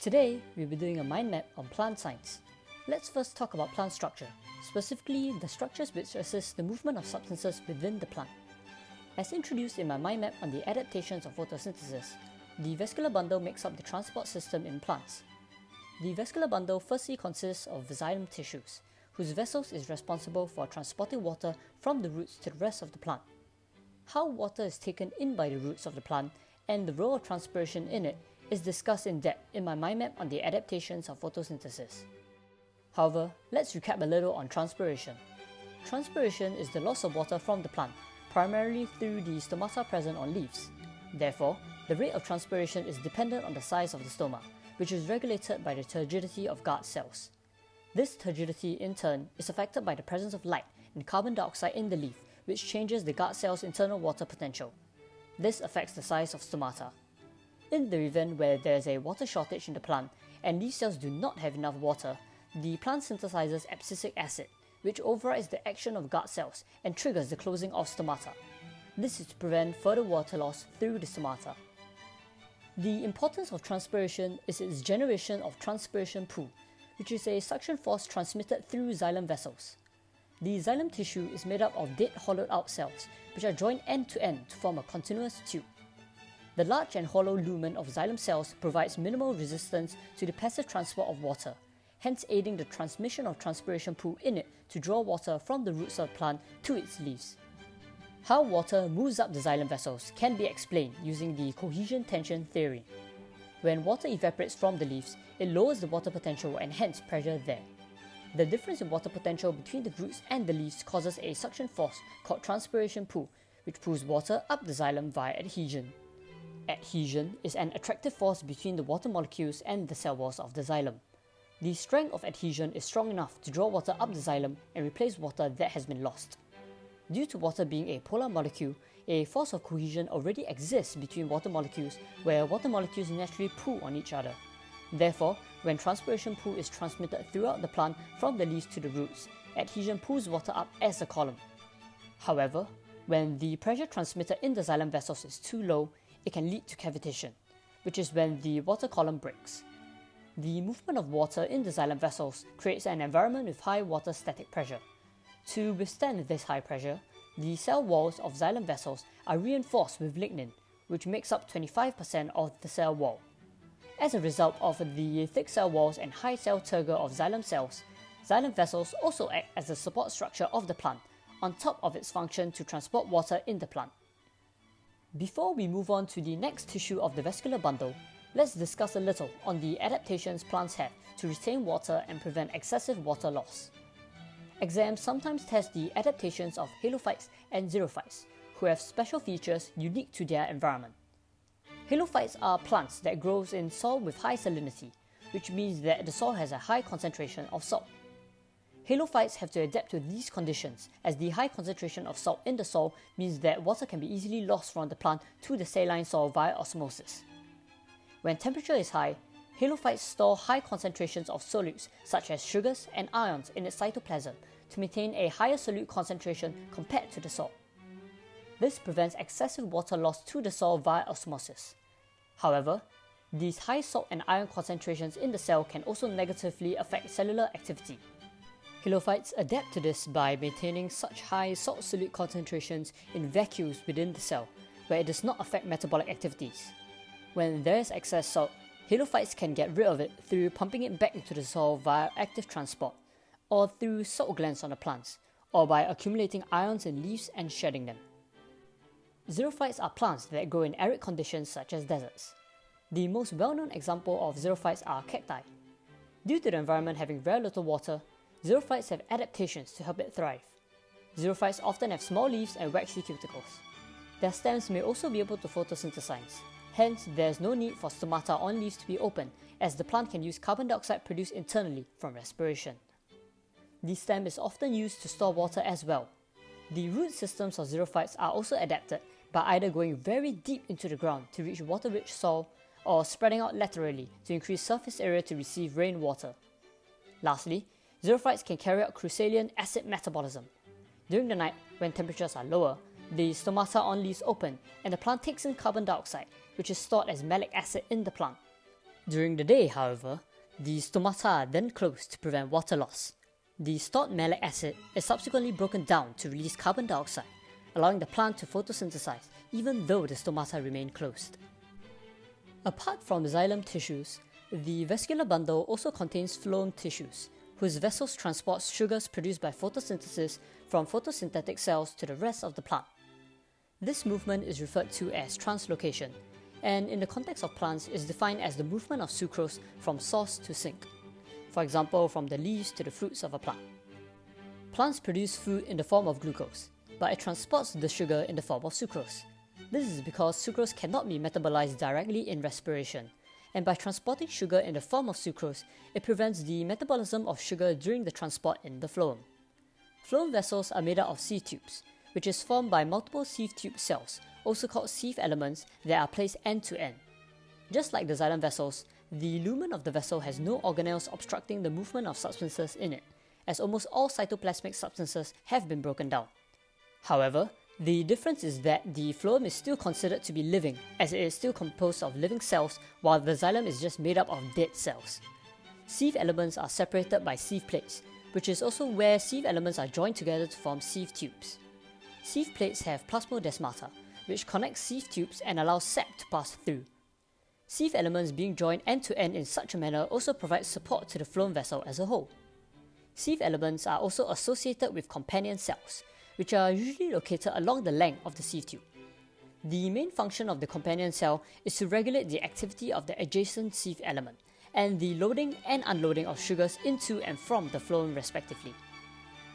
Today, we'll be doing a mind map on plant science. Let's first talk about plant structure, specifically the structures which assist the movement of substances within the plant. As introduced in my mind map on the adaptations of photosynthesis, the vascular bundle makes up the transport system in plants. The vascular bundle firstly consists of xylem tissues, whose vessels is responsible for transporting water from the roots to the rest of the plant. How water is taken in by the roots of the plant and the role of transpiration in it is discussed in depth in my mind map on the adaptations of photosynthesis. However, let's recap a little on transpiration. Transpiration is the loss of water from the plant, primarily through the stomata present on leaves. Therefore, the rate of transpiration is dependent on the size of the stoma, which is regulated by the turgidity of guard cells. This turgidity, in turn, is affected by the presence of light and carbon dioxide in the leaf, which changes the guard cell's internal water potential. This affects the size of stomata. In the event where there is a water shortage in the plant and leaf cells do not have enough water, the plant synthesizes abscisic acid, which overrides the action of guard cells and triggers the closing of stomata. This is to prevent further water loss through the stomata. The importance of transpiration is its generation of transpiration pool, which is a suction force transmitted through xylem vessels. The xylem tissue is made up of dead hollowed out cells, which are joined end to end to form a continuous tube. The large and hollow lumen of xylem cells provides minimal resistance to the passive transport of water, hence aiding the transmission of transpiration pool in it to draw water from the roots of the plant to its leaves. How water moves up the xylem vessels can be explained using the cohesion tension theory. When water evaporates from the leaves, it lowers the water potential and hence pressure there. The difference in water potential between the roots and the leaves causes a suction force called transpiration pool, which pulls water up the xylem via adhesion. Adhesion is an attractive force between the water molecules and the cell walls of the xylem. The strength of adhesion is strong enough to draw water up the xylem and replace water that has been lost. Due to water being a polar molecule, a force of cohesion already exists between water molecules where water molecules naturally pull on each other. Therefore, when transpiration pool is transmitted throughout the plant from the leaves to the roots, adhesion pulls water up as a column. However, when the pressure transmitted in the xylem vessels is too low, it can lead to cavitation, which is when the water column breaks. The movement of water in the xylem vessels creates an environment with high water static pressure. To withstand this high pressure, the cell walls of xylem vessels are reinforced with lignin, which makes up 25% of the cell wall. As a result of the thick cell walls and high cell turgor of xylem cells, xylem vessels also act as the support structure of the plant, on top of its function to transport water in the plant. Before we move on to the next tissue of the vascular bundle, let's discuss a little on the adaptations plants have to retain water and prevent excessive water loss. Exams sometimes test the adaptations of halophytes and xerophytes, who have special features unique to their environment. Halophytes are plants that grow in soil with high salinity, which means that the soil has a high concentration of salt. Halophytes have to adapt to these conditions, as the high concentration of salt in the soil means that water can be easily lost from the plant to the saline soil via osmosis. When temperature is high, halophytes store high concentrations of solutes such as sugars and ions in its cytoplasm to maintain a higher solute concentration compared to the soil. This prevents excessive water loss to the soil via osmosis. However, these high salt and ion concentrations in the cell can also negatively affect cellular activity. Halophytes adapt to this by maintaining such high salt solute concentrations in vacuoles within the cell, where it does not affect metabolic activities. When there is excess salt, halophytes can get rid of it through pumping it back into the soil via active transport, or through salt glands on the plants, or by accumulating ions in leaves and shedding them. Xerophytes are plants that grow in arid conditions such as deserts. The most well-known example of xerophytes are cacti. Due to the environment having very little water, xerophytes have adaptations to help it thrive. Xerophytes often have small leaves and waxy cuticles. Their stems may also be able to photosynthesize. Hence, there is no need for stomata on leaves to be open, as the plant can use carbon dioxide produced internally from respiration. The stem is often used to store water as well. The root systems of xerophytes are also adapted by either going very deep into the ground to reach water-rich soil or spreading out laterally to increase surface area to receive rainwater. Lastly, xerophytes can carry out crucian acid metabolism. During the night, when temperatures are lower, the stomata on leaves open and the plant takes in carbon dioxide, which is stored as malic acid in the plant. During the day, however, the stomata are then closed to prevent water loss. The stored malic acid is subsequently broken down to release carbon dioxide, allowing the plant to photosynthesize even though the stomata remain closed. Apart from xylem tissues, the vascular bundle also contains phloem tissues, whose vessels transport sugars produced by photosynthesis from photosynthetic cells to the rest of the plant. This movement is referred to as translocation, and in the context of plants is defined as the movement of sucrose from source to sink, for example from the leaves to the fruits of a plant. Plants produce food in the form of glucose, but it transports the sugar in the form of sucrose. This is because sucrose cannot be metabolized directly in respiration, and by transporting sugar in the form of sucrose, it prevents the metabolism of sugar during the transport in the phloem. Phloem vessels are made up of sieve tubes, which is formed by multiple sieve tube cells, also called sieve elements, that are placed end to end. Just like the xylem vessels, the lumen of the vessel has no organelles obstructing the movement of substances in it, as almost all cytoplasmic substances have been broken down. However, the difference is that the phloem is still considered to be living, as it is still composed of living cells, while the xylem is just made up of dead cells. Sieve elements are separated by sieve plates, which is also where sieve elements are joined together to form sieve tubes. Sieve plates have plasmodesmata, which connects sieve tubes and allows sap to pass through. Sieve elements being joined end to end in such a manner also provides support to the phloem vessel as a whole. Sieve elements are also associated with companion cells, which are usually located along the length of the sieve tube. The main function of the companion cell is to regulate the activity of the adjacent sieve element, and the loading and unloading of sugars into and from the phloem respectively.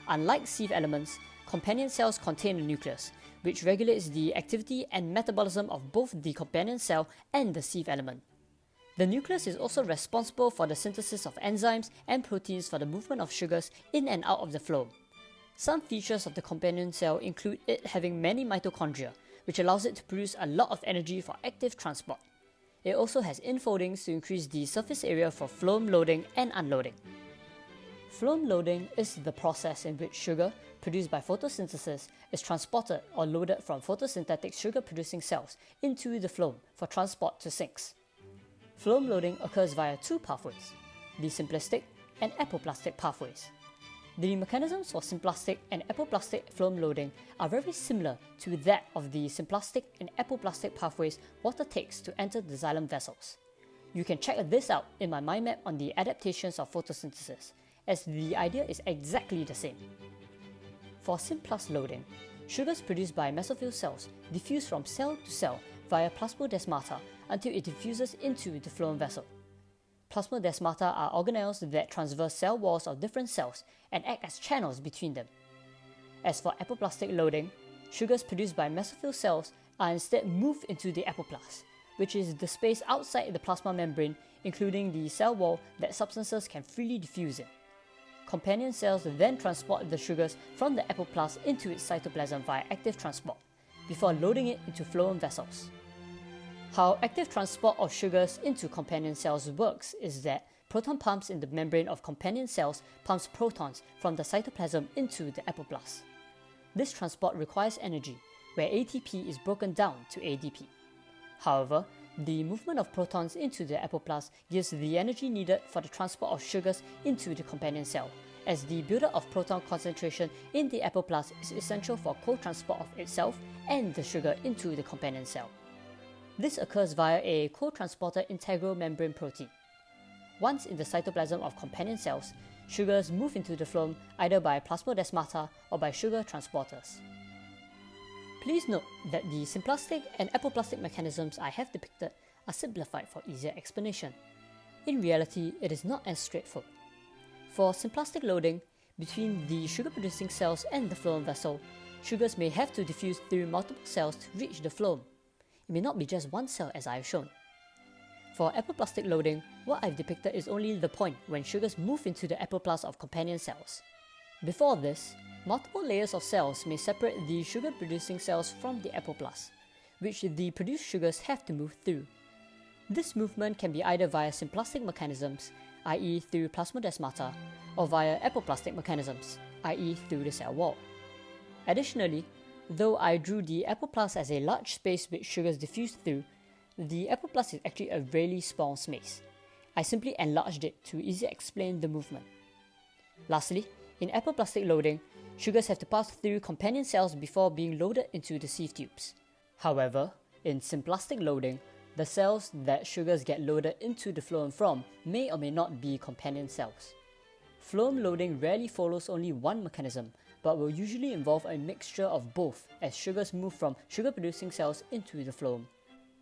Unlike sieve elements, companion cells contain a nucleus, which regulates the activity and metabolism of both the companion cell and the sieve element. The nucleus is also responsible for the synthesis of enzymes and proteins for the movement of sugars in and out of the phloem. Some features of the companion cell include it having many mitochondria, which allows it to produce a lot of energy for active transport. It also has infoldings to increase the surface area for phloem loading and unloading. Phloem loading is the process in which sugar, produced by photosynthesis, is transported or loaded from photosynthetic sugar-producing cells into the phloem for transport to sinks. Phloem loading occurs via two pathways, the symplastic and apoplastic pathways. The mechanisms for symplastic and apoplastic phloem loading are very similar to that of the symplastic and apoplastic pathways water takes to enter the xylem vessels. You can check this out in my mind map on the adaptations of photosynthesis, as the idea is exactly the same. For symplast loading, sugars produced by mesophyll cells diffuse from cell to cell via plasmodesmata until it diffuses into the phloem vessel. Plasmodesmata are organelles that transverse cell walls of different cells and act as channels between them. As for apoplastic loading, sugars produced by mesophyll cells are instead moved into the apoplast, which is the space outside the plasma membrane, including the cell wall that substances can freely diffuse in. Companion cells then transport the sugars from the apoplast into its cytoplasm via active transport, before loading it into phloem vessels. How active transport of sugars into companion cells works is that proton pumps in the membrane of companion cells pumps protons from the cytoplasm into the apoplast. This transport requires energy, where ATP is broken down to ADP. However, the movement of protons into the apoplast gives the energy needed for the transport of sugars into the companion cell, as the buildup of proton concentration in the apoplast is essential for co-transport of itself and the sugar into the companion cell. This occurs via a co-transporter integral membrane protein. Once in the cytoplasm of companion cells, sugars move into the phloem either by plasmodesmata or by sugar transporters. Please note that the symplastic and apoplastic mechanisms I have depicted are simplified for easier explanation. In reality, it is not as straightforward. For symplastic loading, between the sugar-producing cells and the phloem vessel, sugars may have to diffuse through multiple cells to reach the phloem. It may not be just one cell as I have shown. For apoplastic loading, what I've depicted is only the point when sugars move into the apoplast of companion cells. Before this, multiple layers of cells may separate the sugar-producing cells from the apoplast, which the produced sugars have to move through. This movement can be either via symplastic mechanisms, i.e. through plasmodesmata, or via apoplastic mechanisms, i.e. through the cell wall. Additionally, though I drew the apoplast as a large space which sugars diffuse through, the apoplast is actually a really small space. I simply enlarged it to easily explain the movement. Lastly, in apoplastic loading, sugars have to pass through companion cells before being loaded into the sieve tubes. However, in symplastic loading, the cells that sugars get loaded into the phloem from may or may not be companion cells. Phloem loading rarely follows only one mechanism, but will usually involve a mixture of both as sugars move from sugar-producing cells into the phloem.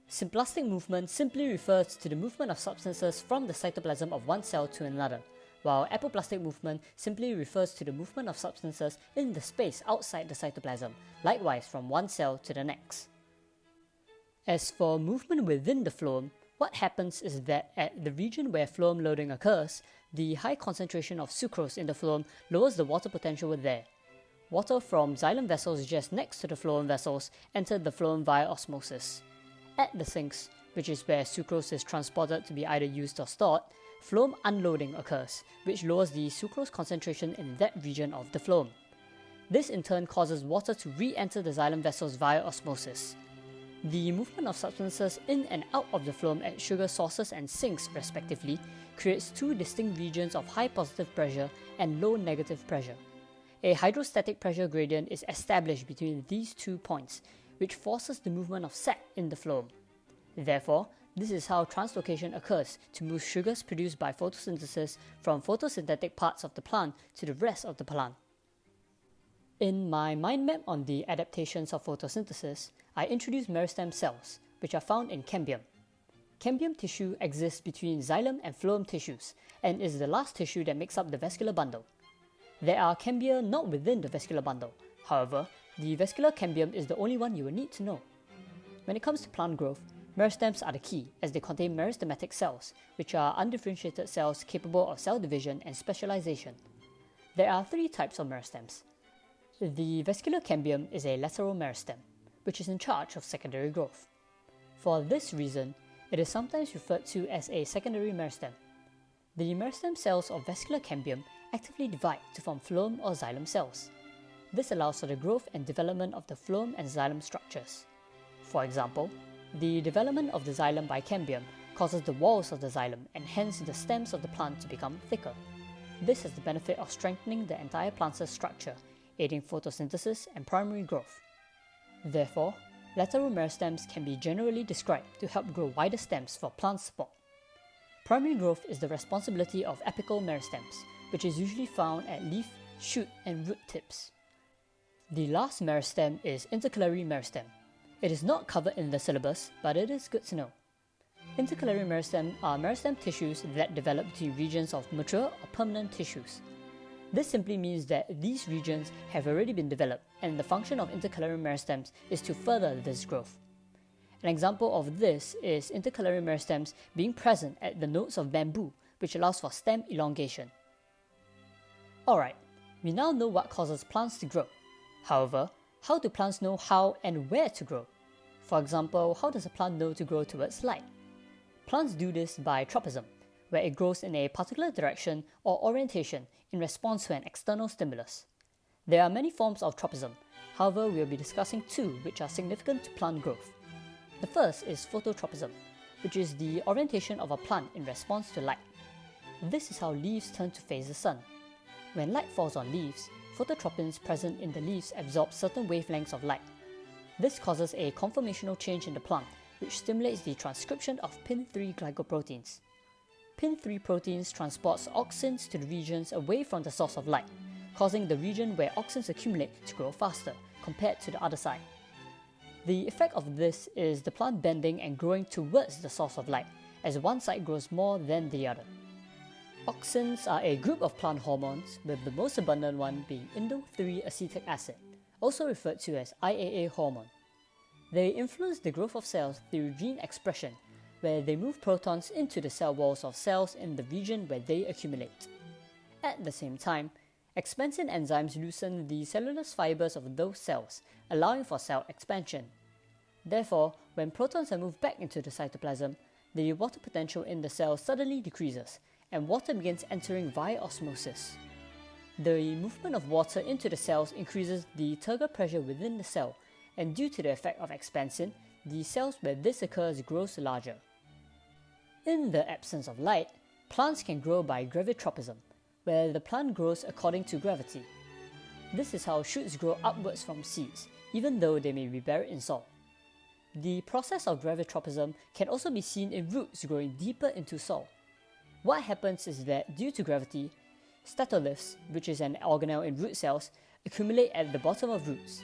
Symplastic movement simply refers to the movement of substances from the cytoplasm of one cell to another, while apoplastic movement simply refers to the movement of substances in the space outside the cytoplasm, likewise from one cell to the next. As for movement within the phloem, what happens is that at the region where phloem loading occurs, the high concentration of sucrose in the phloem lowers the water potential there. Water from xylem vessels just next to the phloem vessels enter the phloem via osmosis. At the sinks, which is where sucrose is transported to be either used or stored, phloem unloading occurs, which lowers the sucrose concentration in that region of the phloem. This in turn causes water to re-enter the xylem vessels via osmosis. The movement of substances in and out of the phloem at sugar sources and sinks respectively creates two distinct regions of high positive pressure and low negative pressure. A hydrostatic pressure gradient is established between these 2 points, which forces the movement of sap in the phloem. Therefore, this is how translocation occurs to move sugars produced by photosynthesis from photosynthetic parts of the plant to the rest of the plant. In my mind map on the adaptations of photosynthesis, I introduced meristem cells, which are found in cambium. Cambium tissue exists between xylem and phloem tissues, and is the last tissue that makes up the vascular bundle. There are cambia not within the vascular bundle. However, the vascular cambium is the only one you will need to know. When it comes to plant growth, meristems are the key as they contain meristematic cells, which are undifferentiated cells capable of cell division and specialization. There are 3 types of meristems. The vascular cambium is a lateral meristem, which is in charge of secondary growth. For this reason, it is sometimes referred to as a secondary meristem. The meristem cells of vascular cambium actively divide to form phloem or xylem cells. This allows for the growth and development of the phloem and xylem structures. For example, the development of the xylem by cambium causes the walls of the xylem and hence the stems of the plant to become thicker. This has the benefit of strengthening the entire plant's structure, aiding photosynthesis and primary growth. Therefore, lateral meristems can be generally described to help grow wider stems for plant support. Primary growth is the responsibility of apical meristems, which is usually found at leaf, shoot, and root tips. The last meristem is intercalary meristem. It is not covered in the syllabus, but it is good to know. Intercalary meristem are meristem tissues that develop between regions of mature or permanent tissues. This simply means that these regions have already been developed, and the function of intercalary meristems is to further this growth. An example of this is intercalary meristems being present at the nodes of bamboo, which allows for stem elongation. Alright, we now know what causes plants to grow. However, how do plants know how and where to grow? For example, how does a plant know to grow towards light? Plants do this by tropism, where it grows in a particular direction or orientation in response to an external stimulus. There are many forms of tropism, however we will be discussing 2 which are significant to plant growth. The first is phototropism, which is the orientation of a plant in response to light. This is how leaves turn to face the sun. When light falls on leaves, phototropins present in the leaves absorb certain wavelengths of light. This causes a conformational change in the plant, which stimulates the transcription of pin-3 glycoproteins. Pin-3 proteins transports auxins to the regions away from the source of light, causing the region where auxins accumulate to grow faster compared to the other side. The effect of this is the plant bending and growing towards the source of light, as one side grows more than the other. Auxins are a group of plant hormones, with the most abundant one being indole-3 acetic acid, also referred to as IAA hormone. They influence the growth of cells through gene expression, where they move protons into the cell walls of cells in the region where they accumulate. At the same time, expansin enzymes loosen the cellulose fibers of those cells, allowing for cell expansion. Therefore, when protons are moved back into the cytoplasm, the water potential in the cell suddenly decreases, and water begins entering via osmosis. The movement of water into the cells increases the turgor pressure within the cell, and due to the effect of expansin, the cells where this occurs grows larger. In the absence of light, plants can grow by gravitropism, where the plant grows according to gravity. This is how shoots grow upwards from seeds, even though they may be buried in soil. The process of gravitropism can also be seen in roots growing deeper into soil. What happens is that due to gravity, statoliths, which is an organelle in root cells, accumulate at the bottom of roots.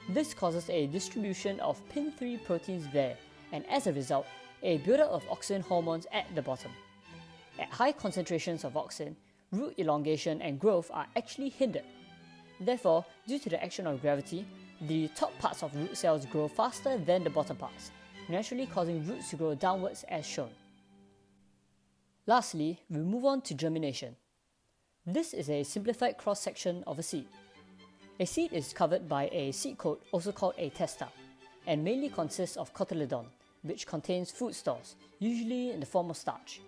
This causes a distribution of pin3 proteins there, and as a result, a buildup of auxin hormones at the bottom. At high concentrations of auxin, root elongation and growth are actually hindered. Therefore, due to the action of gravity, the top parts of root cells grow faster than the bottom parts, naturally causing roots to grow downwards as shown. Lastly, we move on to germination. This is a simplified cross-section of a seed. A seed is covered by a seed coat, also called a testa, and mainly consists of cotyledon, which contains food stores, usually in the form of starch.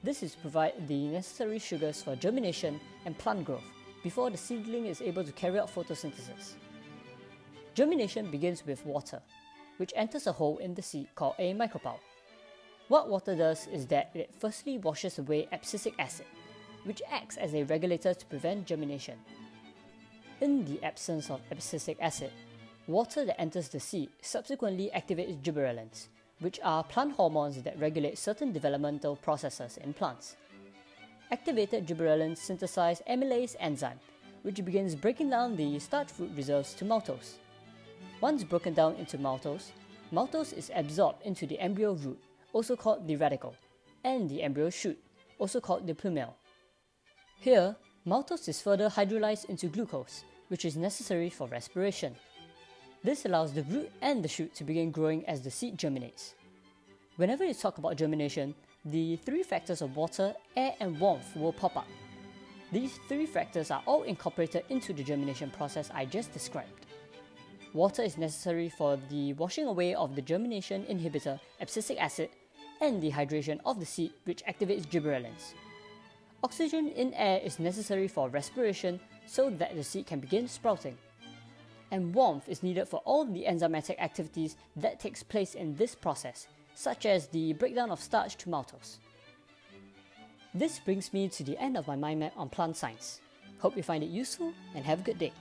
This is to provide the necessary sugars for germination and plant growth before the seedling is able to carry out photosynthesis. Germination begins with water, which enters a hole in the seed called a micropyle. What water does is that it firstly washes away abscisic acid, which acts as a regulator to prevent germination. In the absence of abscisic acid, water that enters the seed subsequently activates gibberellins, which are plant hormones that regulate certain developmental processes in plants. Activated gibberellins synthesize amylase enzyme, which begins breaking down the starch food reserves to maltose. Once broken down into maltose, maltose is absorbed into the embryo root, also called the radicle, and the embryo shoot, also called the plumule. Here, maltose is further hydrolyzed into glucose, which is necessary for respiration. This allows the root and the shoot to begin growing as the seed germinates. Whenever you talk about germination, the three factors of water, air, and warmth will pop up. These three factors are all incorporated into the germination process I just described. Water is necessary for the washing away of the germination inhibitor abscisic acid and the hydration of the seed, which activates gibberellins. Oxygen in air is necessary for respiration so that the seed can begin sprouting. And warmth is needed for all the enzymatic activities that takes place in this process, such as the breakdown of starch to maltose. This brings me to the end of my mind map on plant science. Hope you find it useful and have a good day.